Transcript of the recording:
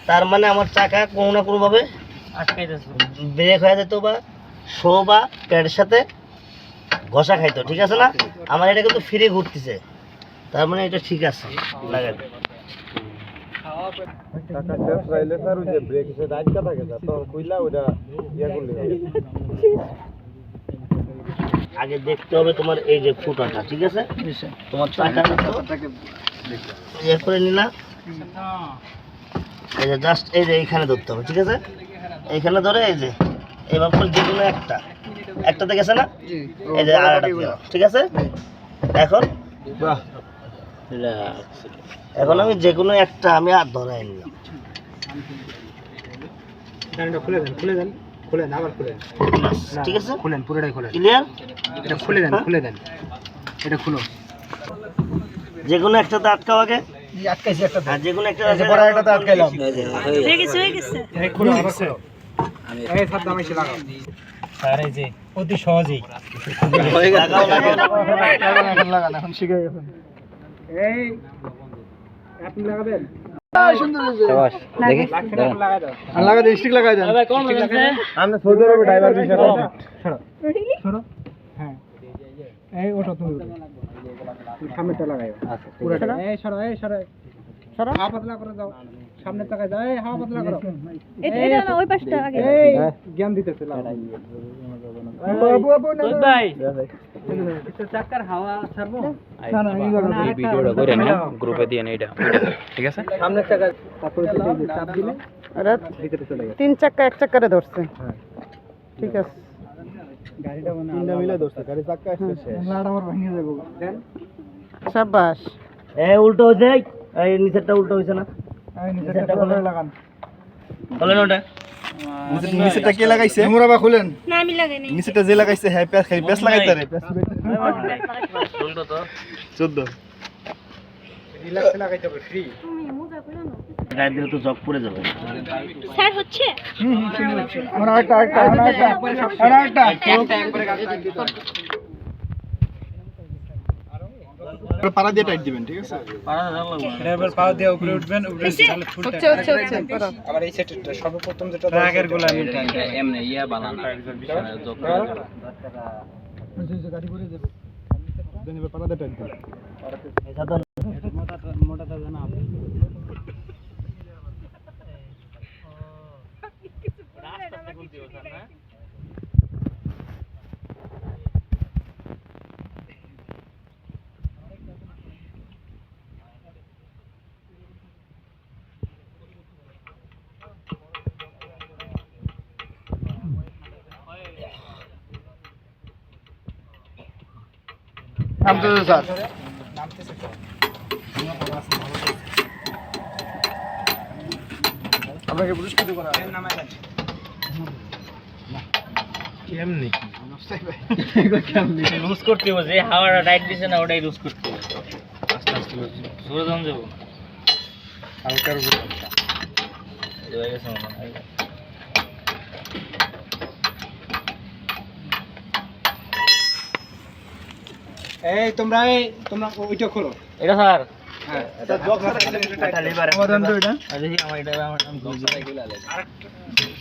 তার মানে আমার চাকা কোনো না কোনোভাবে ব্রেক হয়ে যেত বা শো বা প্যাডের সাথে ঘষা খাইতো, ঠিক আছে না? আমার এটা কিন্তু ফ্রি ঘুরতেছে, তার মানে এটা ঠিক আছে। লাগাই আগে দেখতে হবে তোমার এই যে ফুটাটা, ঠিক আছে? তোমার চাকাটা ইয়ে করে নিলা, এই যে জাস্ট এই যে এইখানে ধরতে হবে, ঠিক আছে? এইখানে ধরে এই যে এইভাবে করে যে কোনো একটাতে গেছে না, এই যে আর ঠিক আছে? এখন এখন আমি যে কোনো একটা আমি আর ধরাই নিলাম। ঠিক আছে, খুলেন পুরোটাই খুলেন, ক্লিয়ার? এটা খুলে দেন, খুলে দেন, এটা খুলো। যে কোনো একটাতে আটকাও আগে, আটকাইছি একটা, আর যে কোনো একটা আছে বড় একটাতে আটকাইলাম, হয়ে গেছে এই খুলো, আবার খুলো। এই সাবধানে এসে লাগাও স্যার, এই যে অতি সহজেই হয়ে গেল। লাগান, এখন শিখে গেছেন। এই আপনি লাগাবেন, সুন্দর হয়েছে। শাবাশ, দেখি লাগা দাও, লাগা দাও, স্টিক লাগাই দেন। ভাই কোন লাগাছে? আমরা সৌদি আরবে ড্রাইভার বিষয় সরো সরো, হ্যাঁ এই ওটা তুমি সামনেটা লাগাইও, আচ্ছা পুরোটা। এই সরো, এই সরো সরো, হাত পাতলা করে দাও, সামনে তাকায় দাও, এই হাত পাতলা করো, এটা না ওই পাশটা আগে, এই জ্ঞান দিতেছে লাগা। বাবু বাবু না ভাই, এটা চাকার হাওয়া ছাড়বো না, না এই ভিডিওটা করে না গ্রুপে দিয়ে না, এটা ঠিক আছে? সামনে চাকা তারপরে চাপ দিলে আরে ভিতরে চলে গেছে, তিন চাকা এক চাকারে ধরছে, হ্যাঁ ঠিক আছে। গাড়িটা মানে তিনটা মিলে ধরছে, গাড়ি চাকা আসছে শেষ, লাড়া আমার ভাঙিয়ে যাবে দেন। শাবাশ, এই উল্টো হয়ে যায়, এই নিচেরটা উল্টো হইছে না, এই নিচেরটা ভালো লাগান, খোলেন ওটা। নিচেরটা কে লাগাইছে? তোমরা বা খুলেন না, আমি লাগাই নাই। নিচেরটা যে লাগাইছে হ্যাঁ প্যাস লাগাইতে রে, প্যাস উল্টো তো 14 রিল্যাক্স লাগাইতে হবে, ফ্রি মোজা খুলে নাও, গায়ে দিলে তো জগ পড়ে যাবে স্যার। হচ্ছে আমরা একটা একবারে গাছে পাড়া দিয়ে টাইট দিবেন, ঠিক আছে? পাড়া দাও, এবার পা দিয়ে উপরে উঠবেন, উপরে তাহলে ফুল হচ্ছে আবার এই সেটটা সর্বপ্রথম যেটা আগের গোলা আমি এমনি ইয়া বানানা বিশাল জগ করে গাড়ি করে দেব, দেন এবার পাড়া দিয়ে টাইট দিবেন। এই সাদা মোটাটা জানা আপনি রাস্তা বলতে हो না। নামতে স্যার, নামতেছে স্যার, আপনাকে পুরস্কৃত করা হবে, নামায় দেন। কেমনে কি লুজ করতে হবে, যে হাওয়াটা টাইট দিছে না ওটাই লুজ করতে হবে, আস্তে আস্তে জোরে দাম যাব, হালকার উপর হয়ে গেছে মনে হয়। এই তোমরা ওইটা খোলো, এটা স্যার, হ্যাঁ এটা জগ স্যার, এটা লিভার আমাদের তো এটা, আরে আমার এটা আমার